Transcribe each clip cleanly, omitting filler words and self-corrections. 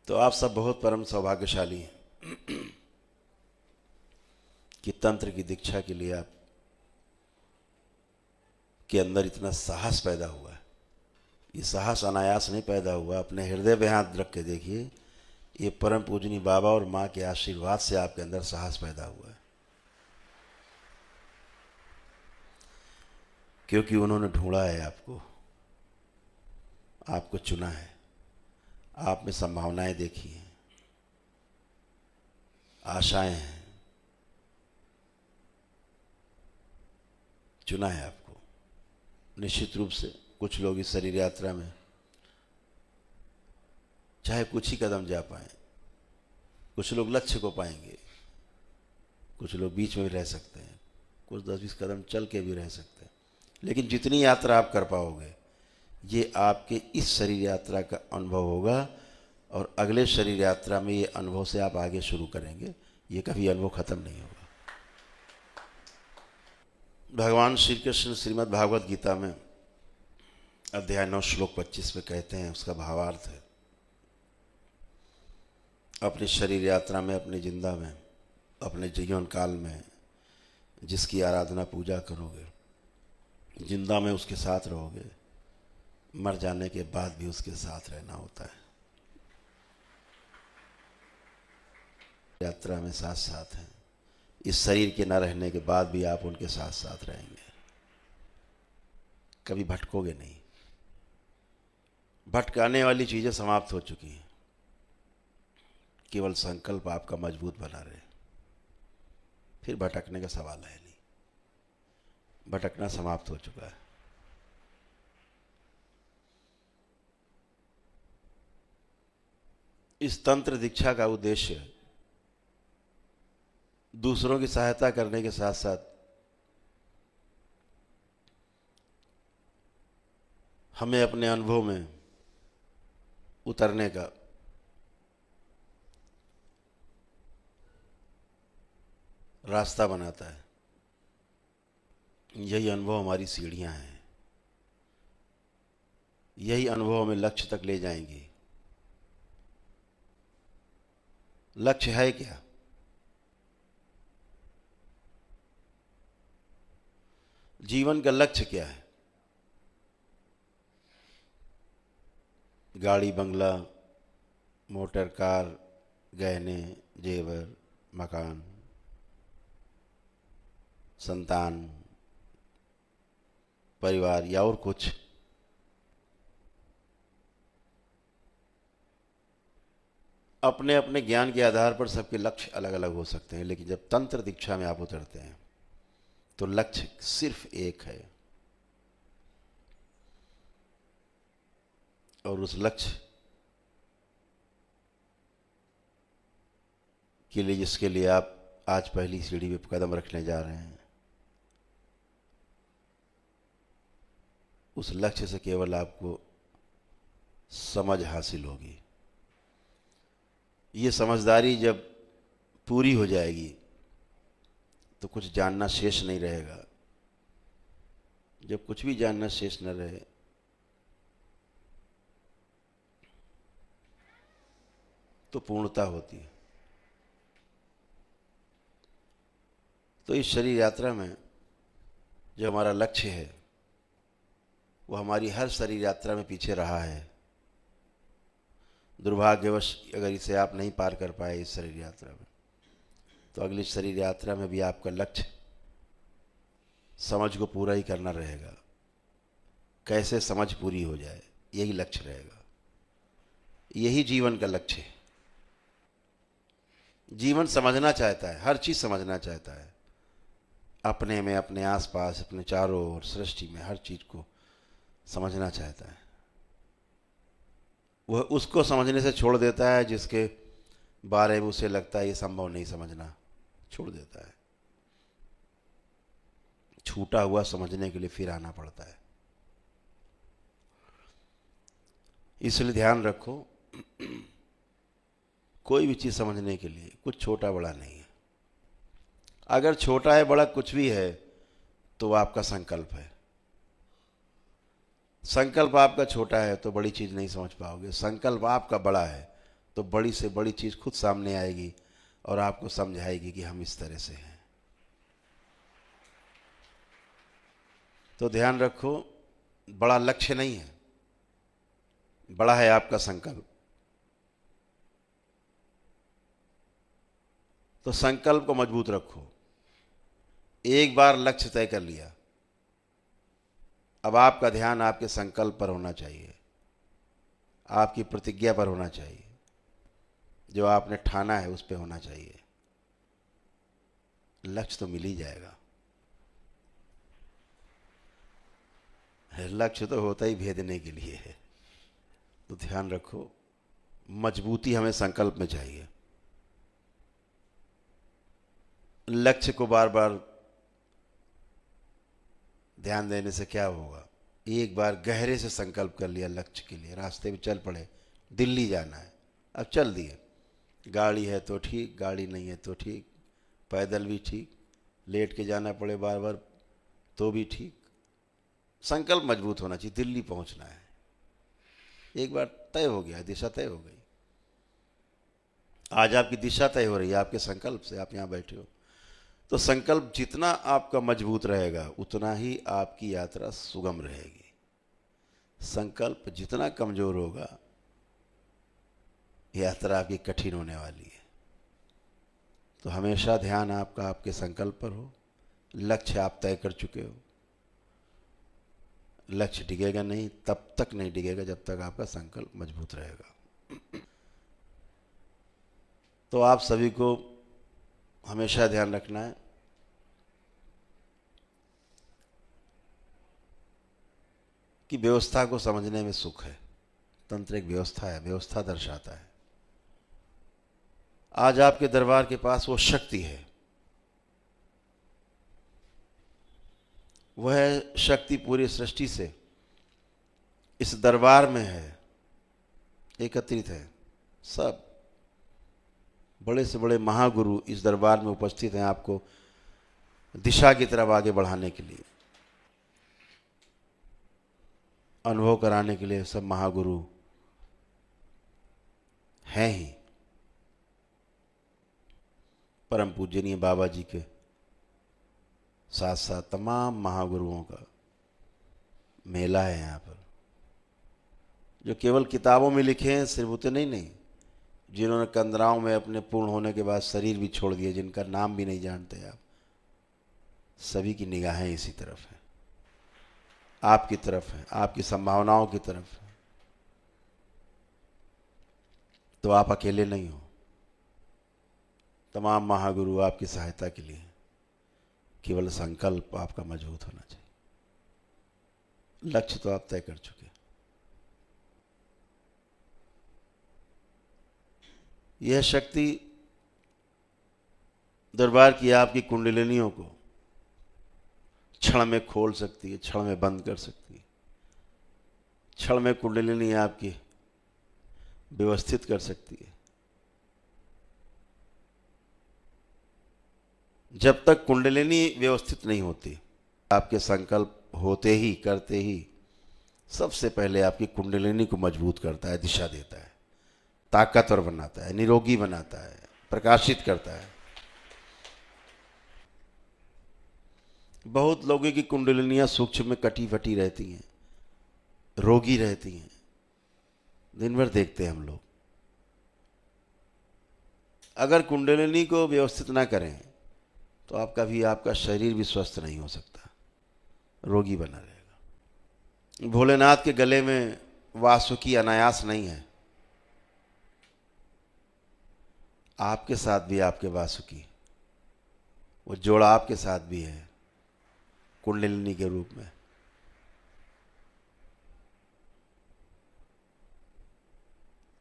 तो आप सब बहुत परम सौभाग्यशाली हैं कि तंत्र की दीक्षा के लिए आप के अंदर इतना साहस पैदा हुआ है। ये साहस अनायास नहीं पैदा हुआ। अपने हृदय पे हाथ रख के देखिए, ये परम पूजनी बाबा और माँ के आशीर्वाद से आपके अंदर साहस पैदा हुआ है, क्योंकि उन्होंने ढूंढा है आपको, आपको चुना है, आप में संभावनाएं देखी हैं, आशाएं हैं, चुना है आपको। निश्चित रूप से कुछ लोग इस शरीर यात्रा में चाहे कुछ ही कदम जा पाएं, कुछ लोग लक्ष्य को पाएंगे, कुछ लोग बीच में भी रह सकते हैं, कुछ 10-20 कदम चल के भी रह सकते हैं, लेकिन जितनी यात्रा आप कर पाओगे ये आपके इस शरीर यात्रा का अनुभव होगा, और अगले शरीर यात्रा में ये अनुभव से आप आगे शुरू करेंगे। ये कभी अनुभव खत्म नहीं होगा। भगवान श्री कृष्ण श्रीमद् भागवत गीता में अध्याय 9 श्लोक 25 में कहते हैं, उसका भावार्थ है, अपनी शरीर यात्रा में, अपनी जिंदा में, अपने जीवन काल में जिसकी आराधना पूजा करोगे, जिंदा में उसके साथ रहोगे, मर जाने के बाद भी उसके साथ रहना होता है। यात्रा में साथ साथ हैं, इस शरीर के न रहने के बाद भी आप उनके साथ साथ रहेंगे, कभी भटकोगे नहीं। भटकाने वाली चीजें समाप्त हो चुकी हैं, केवल संकल्प आपका मजबूत बना रहे, फिर भटकने का सवाल है नहीं, भटकना समाप्त हो चुका है। इस तंत्र दीक्षा का उद्देश्य दूसरों की सहायता करने के साथ साथ हमें अपने अनुभव में उतरने का, रास्ता बनाता है। यही अनुभव हमारी सीढ़ियां हैं, यही अनुभव हमें लक्ष्य तक ले जाएंगी। लक्ष्य है क्या? जीवन का लक्ष्य क्या है? गाड़ी, बंगला, मोटर, कार, गहने, जेवर, मकान, संतान, परिवार या और कुछ? अपने अपने ज्ञान के आधार पर सबके लक्ष्य अलग अलग हो सकते हैं, लेकिन जब तंत्र दीक्षा में आप उतरते हैं तो लक्ष्य सिर्फ एक है, और उस लक्ष्य के लिए, जिसके लिए आप आज पहली सीढ़ी पे कदम रखने जा रहे हैं, उस लक्ष्य से केवल आपको समझ हासिल होगी। ये समझदारी जब पूरी हो जाएगी तो कुछ जानना शेष नहीं रहेगा। जब कुछ भी जानना शेष न रहे तो पूर्णता होती है। तो इस शरीर यात्रा में जो हमारा लक्ष्य है वो हमारी हर शरीर यात्रा में पीछे रहा है। दुर्भाग्यवश अगर इसे आप नहीं पार कर पाए इस शरीर यात्रा में, तो अगली शरीर यात्रा में भी आपका लक्ष्य समझ को पूरा ही करना रहेगा। कैसे समझ पूरी हो जाए, यही लक्ष्य रहेगा, यही जीवन का लक्ष्य है। जीवन समझना चाहता है, हर चीज समझना चाहता है, अपने में, अपने आसपास, अपने चारों ओर, सृष्टि में हर चीज को समझना चाहता है। वह उसको समझने से छोड़ देता है जिसके बारे में उसे लगता है ये संभव नहीं समझना, छोड़ देता है। छूटा हुआ समझने के लिए फिर आना पड़ता है। इसलिए ध्यान रखो, कोई भी चीज समझने के लिए कुछ छोटा बड़ा नहीं है। अगर छोटा है बड़ा कुछ भी है तो आपका संकल्प है। संकल्प आपका छोटा है तो बड़ी चीज नहीं समझ पाओगे। संकल्प आपका बड़ा है तो बड़ी से बड़ी चीज़ खुद सामने आएगी और आपको समझाएगी कि हम इस तरह से हैं। तो ध्यान रखो, बड़ा लक्ष्य नहीं है, बड़ा है आपका संकल्प। तो संकल्प को मजबूत रखो। एक बार लक्ष्य तय कर लिया, अब आपका ध्यान आपके संकल्प पर होना चाहिए, आपकी प्रतिज्ञा पर होना चाहिए, जो आपने ठाना है उस पर होना चाहिए। लक्ष्य तो मिल ही जाएगा। लक्ष्य तो होता ही भेदने के लिए है। तो ध्यान रखो, मजबूती हमें संकल्प में चाहिए। लक्ष्य को बार बार ध्यान देने से क्या होगा? एक बार गहरे से संकल्प कर लिया लक्ष्य के लिए, रास्ते में चल पड़े, दिल्ली जाना है, अब चल दिए। गाड़ी है तो ठीक, गाड़ी नहीं है तो ठीक, पैदल भी ठीक, लेट के जाना पड़े बार बार तो भी ठीक। संकल्प मजबूत होना चाहिए, दिल्ली पहुंचना है। एक बार तय हो गया, दिशा तय हो गई। आज आपकी दिशा तय हो रही है आपके संकल्प से, आप यहाँ बैठे हो। तो संकल्प जितना आपका मजबूत रहेगा उतना ही आपकी यात्रा सुगम रहेगी। संकल्प जितना कमजोर होगा यात्रा आपकी कठिन होने वाली है। तो हमेशा ध्यान आपका आपके संकल्प पर हो। लक्ष्य आप तय कर चुके हो, लक्ष्य डिगेगा नहीं, तब तक नहीं डिगेगा जब तक आपका संकल्प मजबूत रहेगा। तो आप सभी को हमेशा ध्यान रखना है कि व्यवस्था को समझने में सुख है। तंत्र एक व्यवस्था है, व्यवस्था दर्शाता है। आज आपके दरबार के पास वो शक्ति है, वह शक्ति पूरी सृष्टि से इस दरबार में है, एकत्रित है। सब बड़े से बड़े महागुरु इस दरबार में उपस्थित हैं आपको दिशा की तरफ आगे बढ़ाने के लिए, अनुभव कराने के लिए। सब महागुरु हैं ही। परम पूजनीय बाबा जी के साथ साथ तमाम महागुरुओं का मेला है यहाँ पर, जो केवल किताबों में लिखे हैं सिर्फ उतने नहीं, जिन्होंने कंदराओं में अपने पूर्ण होने के बाद शरीर भी छोड़ दिए, जिनका नाम भी नहीं जानते आप, सभी की निगाहें इसी तरफ हैं, आपकी तरफ है, आपकी संभावनाओं की तरफ है। तो आप अकेले नहीं हो, तमाम महागुरु आपकी सहायता के लिए। केवल संकल्प आपका मजबूत होना चाहिए। लक्ष्य तो आप तय कर चुके। यह शक्ति दरबार की आपकी कुंडलिनियों को क्षण में खोल सकती है, क्षण में बंद कर सकती है, क्षण में कुंडलिनी आपकी व्यवस्थित कर सकती है। जब तक कुंडलिनी व्यवस्थित नहीं होती, आपके संकल्प होते ही करते ही सबसे पहले आपकी कुंडलिनी को मजबूत करता है, दिशा देता है, ताकतवर बनाता है, निरोगी बनाता है, प्रकाशित करता है। बहुत लोगों की कुंडलिनियां सूक्ष्म में कटी फटी रहती हैं, रोगी रहती हैं, दिन भर देखते हैं हम लोग। अगर कुंडलिनी को व्यवस्थित ना करें तो आपका भी आपका शरीर भी स्वस्थ नहीं हो सकता, रोगी बना रहेगा। भोलेनाथ के गले में वासुकी अनायास नहीं है, आपके साथ भी आपके वासुकी, वो जोड़ा आपके साथ भी है कुंडलिनी के रूप में।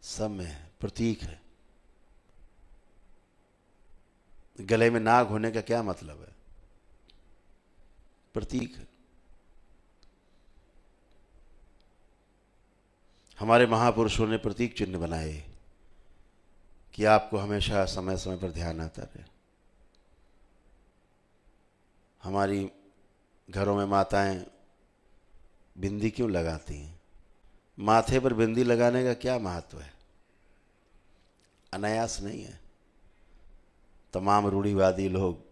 सब में है, प्रतीक है। गले में नाग होने का क्या मतलब है? प्रतीक है। हमारे महापुरुषों ने प्रतीक चिन्ह बनाए कि आपको हमेशा समय समय पर ध्यान आता रहे। हमारी घरों में माताएं बिंदी क्यों लगाती हैं? माथे पर बिंदी लगाने का क्या महत्व है? अनायास नहीं है। तमाम रूढ़िवादी लोग,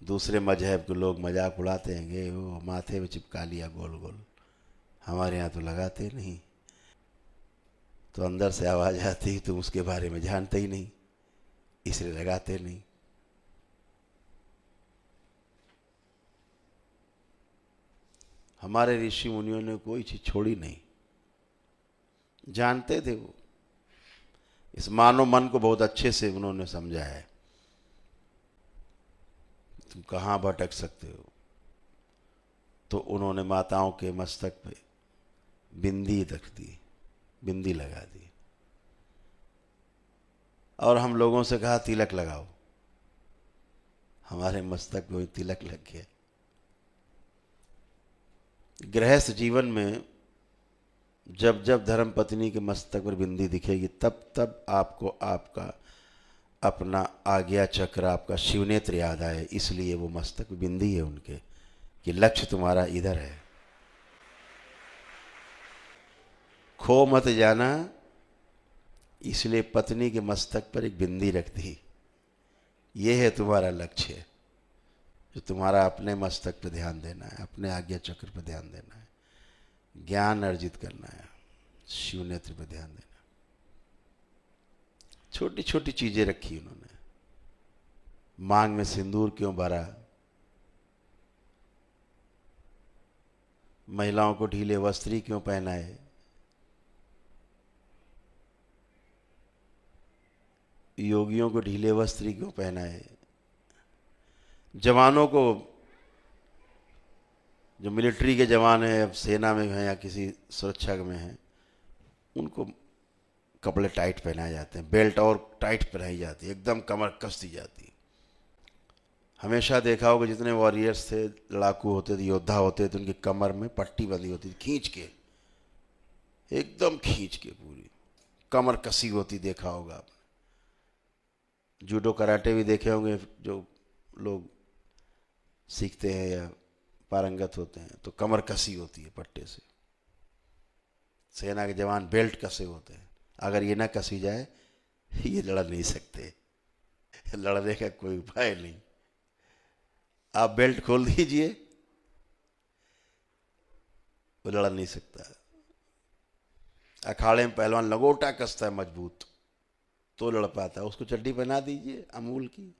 दूसरे मजहब के लोग मजाक उड़ाते हैं कि वो माथे में चिपका लिया गोल गोल, हमारे यहाँ तो लगाते नहीं। तो अंदर से आवाज़ आती तुम उसके बारे में जानते ही नहीं, इसलिए लगाते नहीं। हमारे ऋषि मुनियों ने कोई चीज़ छोड़ी नहीं, जानते थे वो। इस मानव मन को बहुत अच्छे से उन्होंने समझा है, तुम कहाँ भटक सकते हो। तो उन्होंने माताओं के मस्तक पे बिंदी रख दी, बिंदी लगा दी, और हम लोगों से कहा तिलक लगाओ। हमारे मस्तक पे तिलक लग गया। गृहस्थ जीवन में जब जब धर्म पत्नी के मस्तक पर बिंदी दिखेगी, तब तब आपको आपका अपना आज्ञा चक्र, आपका शिवनेत्र याद आए। इसलिए वो मस्तक पे बिंदी है उनके, कि लक्ष्य तुम्हारा इधर है, खो मत जाना। इसलिए पत्नी के मस्तक पर एक बिंदी रख दी। ये है तुम्हारा लक्ष्य, जो तुम्हारा अपने मस्तक पर ध्यान देना है, अपने आज्ञा चक्र पर ध्यान देना है, ज्ञान अर्जित करना है, शिवनेत्र पर ध्यान देना। छोटी छोटी चीजें रखी उन्होंने। मांग में सिंदूर क्यों भरा, महिलाओं को ढीले वस्त्र क्यों पहनाए, योगियों को ढीले वस्त्र क्यों पहनाए, जवानों को, जो मिलिट्री के जवान हैं, अब सेना में हैं या किसी सुरक्षा में हैं, उनको कपड़े टाइट पहनाए जाते हैं, बेल्ट और टाइट पहनाई जाती है, एकदम कमर कस दी जाती है। हमेशा देखा होगा जितने वॉरियर्स थे, लड़ाकू होते थे, योद्धा होते थे, उनकी कमर में पट्टी बंधी होती थी, खींच के, एकदम खींच के पूरी कमर कसी होती, देखा होगा आपने। जूडो कराटे भी देखे होंगे, जो लोग सीखते हैं या पारंगत होते हैं, तो कमर कसी होती है पट्टे से। सेना के जवान बेल्ट कसे होते हैं, अगर ये ना कसी जाए ये लड़ नहीं सकते, लड़ने का कोई उपाय नहीं। आप बेल्ट खोल दीजिए, वो लड़ नहीं सकता। अखाड़े में पहलवान लगोटा कसता है मजबूत, तो लड़ पाता है। उसको चड्डी पहना दीजिए अमूल की,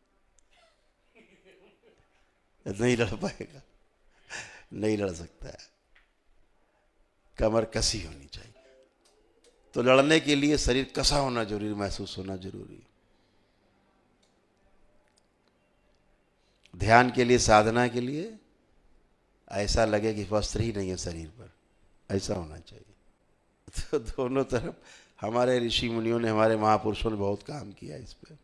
नहीं लड़ पाएगा, नहीं लड़ सकता है। कमर कसी होनी चाहिए। तो लड़ने के लिए शरीर कसा होना जरूरी, महसूस होना जरूरी। ध्यान के लिए, साधना के लिए ऐसा लगे कि वस्त्र ही नहीं है शरीर पर, ऐसा होना चाहिए। तो दोनों तरफ हमारे ऋषि मुनियों ने, हमारे महापुरुषों ने बहुत काम किया इस पे,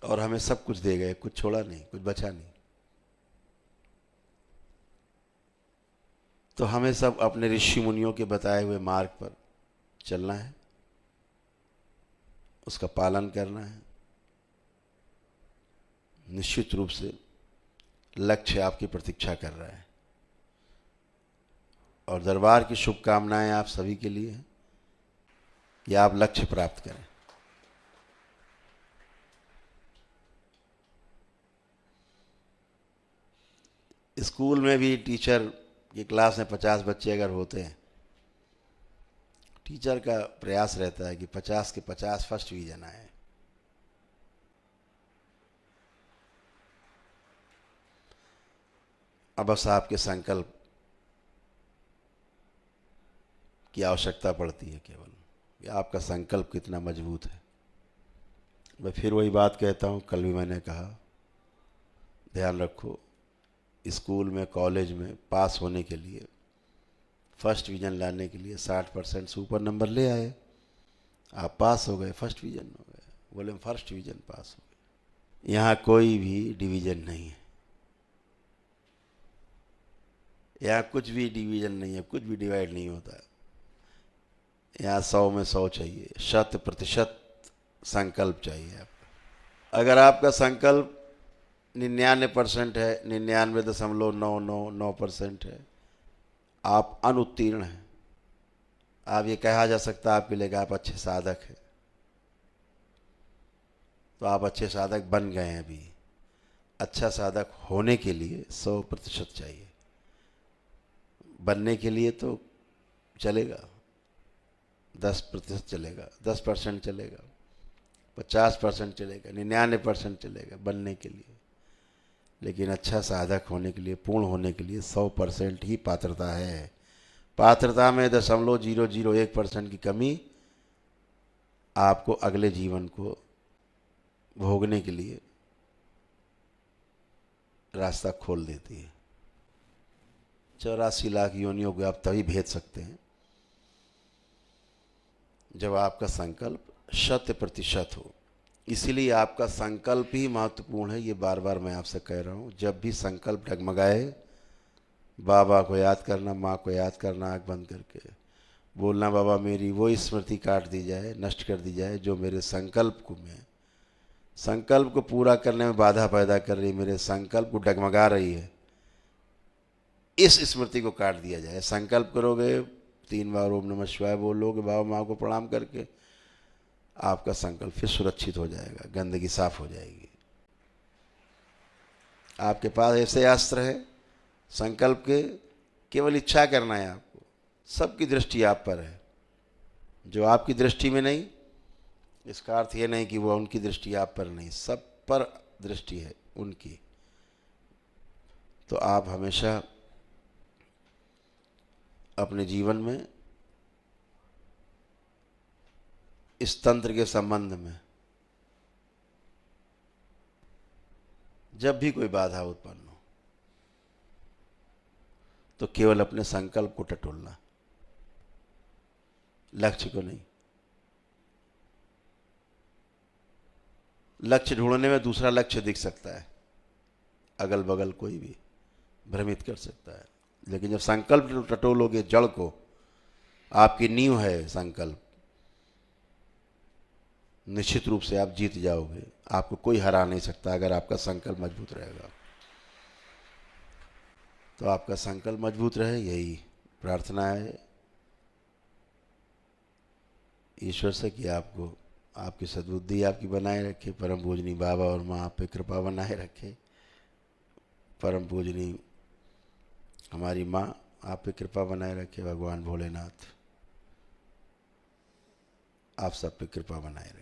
और हमें सब कुछ दे गए, कुछ छोड़ा नहीं, कुछ बचा नहीं। तो हमें सब अपने ऋषि मुनियों के बताए हुए मार्ग पर चलना है, उसका पालन करना है। निश्चित रूप से लक्ष्य आपकी प्रतीक्षा कर रहा है, और दरबार की शुभकामनाएं आप सभी के लिए हैं कि आप लक्ष्य प्राप्त करें। स्कूल में भी टीचर की क्लास में 50 बच्चे अगर होते हैं, टीचर का प्रयास रहता है कि 50 के 50 फर्स्ट डिवीजन आए। अब बस आपके संकल्प की आवश्यकता पड़ती है केवल, कि आपका संकल्प कितना मजबूत है। मैं फिर वही बात कहता हूँ, कल भी मैंने कहा, ध्यान रखो, स्कूल में, कॉलेज में पास होने के लिए, फर्स्ट डिवीजन लाने के लिए 60% से ऊपर नंबर ले आए, आप पास हो गए, फर्स्ट डिवीजन हो गए, बोले हम फर्स्ट डिवीजन पास हो गए। यहाँ कोई भी डिवीजन नहीं है, यहाँ कुछ भी डिवीजन नहीं है, कुछ भी डिवाइड नहीं होता है। यहाँ 100 में 100 चाहिए, 100% संकल्प चाहिए आपका। अगर आपका संकल्प 99% है, 99.999% है, आप अनुत्तीर्ण हैं। आप ये कहा जा सकता है आपके लिए कि आप अच्छे साधक हैं, तो आप अच्छे साधक बन गए हैं। अभी अच्छा साधक होने के लिए 100% चाहिए। बनने के लिए तो चलेगा, 10% चलेगा, 10% चलेगा, 50% चलेगा, 99% चलेगा बनने के लिए। लेकिन अच्छा साधक होने के लिए, पूर्ण होने के लिए 100% ही पात्रता है। पात्रता में 0.001% की कमी आपको अगले जीवन को भोगने के लिए रास्ता खोल देती है। 84 लाख योनियों को आप तभी भेज सकते हैं जब आपका संकल्प 100% हो। इसीलिए आपका संकल्प ही महत्वपूर्ण है। ये बार बार मैं आपसे कह रहा हूँ, जब भी संकल्प डगमगाए, बाबा को याद करना, माँ को याद करना, आँख बंद करके बोलना, बाबा मेरी वो स्मृति काट दी जाए, नष्ट कर दी जाए जो मेरे संकल्प को पूरा करने में बाधा पैदा कर रही, मेरे संकल्प को डगमगा रही है। इस स्मृति को काट दिया जाए। संकल्प करोगे, 3 बार ओम नमः शिवाय बोलोगे, बाबा माँ को प्रणाम करके, आपका संकल्प फिर सुरक्षित हो जाएगा, गंदगी साफ हो जाएगी। आपके पास ऐसे अस्त्र है संकल्प के, केवल इच्छा करना है आपको। सबकी दृष्टि आप पर है। जो आपकी दृष्टि में नहीं, इसका अर्थ ये नहीं कि वो उनकी दृष्टि आप पर नहीं, सब पर दृष्टि है उनकी। तो आप हमेशा अपने जीवन में इस तंत्र के संबंध में जब भी कोई बाधा उत्पन्न हो तो केवल अपने संकल्प को टटोलना, लक्ष्य को नहीं। लक्ष्य ढूंढने में दूसरा लक्ष्य दिख सकता है, अगल बगल कोई भी भ्रमित कर सकता है, लेकिन जब संकल्प टटोलोगे, जड़ को, आपकी नींव है संकल्प, निश्चित रूप से आप जीत जाओगे। आपको कोई हरा नहीं सकता अगर आपका संकल्प मजबूत रहेगा। तो आपका संकल्प मजबूत रहे, यही प्रार्थना है ईश्वर से कि आपको, आपकी सद्बुद्धि आपकी बनाए रखे, परम पूजनी बाबा और माँ आप पे कृपा बनाए रखे। परम पूजनी हमारी माँ आप पे कृपा बनाए रखे। भगवान भोलेनाथ आप सब पे कृपा बनाए रखे।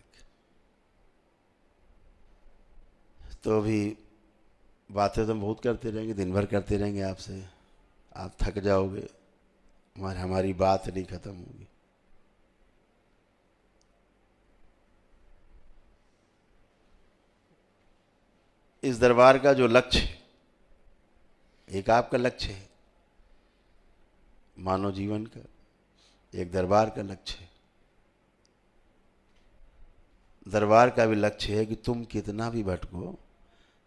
तो अभी बातें तो बहुत करते रहेंगे, दिन भर करते रहेंगे आपसे, आप थक जाओगे, हमारी बात नहीं खत्म होगी। इस दरबार का जो लक्ष्य है, एक आपका लक्ष्य है मानव जीवन का, एक दरबार का लक्ष्य है। दरबार का भी लक्ष्य है कि तुम कितना भी भटको,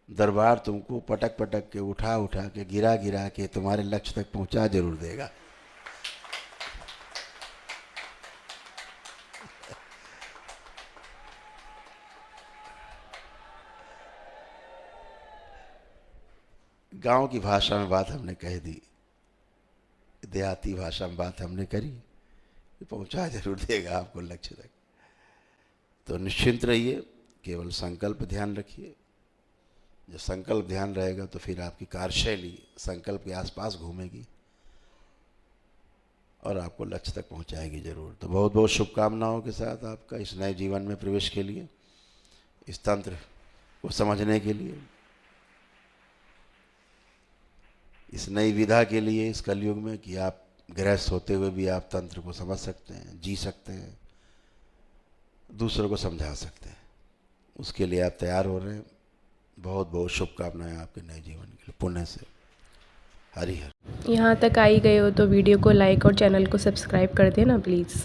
दरबार तुमको पटक पटक के, उठा उठा के, गिरा गिरा के तुम्हारे लक्ष्य तक पहुंचा जरूर देगा। गांव की भाषा में बात हमने कह दी, देहाती भाषा में बात हमने करी, पहुंचा जरूर देगा आपको लक्ष्य तक। तो निश्चिंत रहिए, केवल संकल्प ध्यान रखिए। जब संकल्प ध्यान रहेगा तो फिर आपकी कार्यशैली संकल्प के आसपास घूमेगी और आपको लक्ष्य तक पहुंचाएगी जरूर। तो बहुत बहुत शुभकामनाओं के साथ आपका इस नए जीवन में प्रवेश के लिए, इस तंत्र को समझने के लिए, इस नई विधा के लिए, इस कलयुग में कि आप गृहस्थ होते हुए भी आप तंत्र को समझ सकते हैं, जी सकते हैं, दूसरों को समझा सकते हैं। उसके लिए आप तैयार हो रहे हैं। बहुत बहुत शुभकामनाएं आपके नए जीवन के लिए। पुण्य से हरि हर। यहाँ तक आई गए हो तो वीडियो को लाइक और चैनल को सब्सक्राइब कर देना प्लीज़।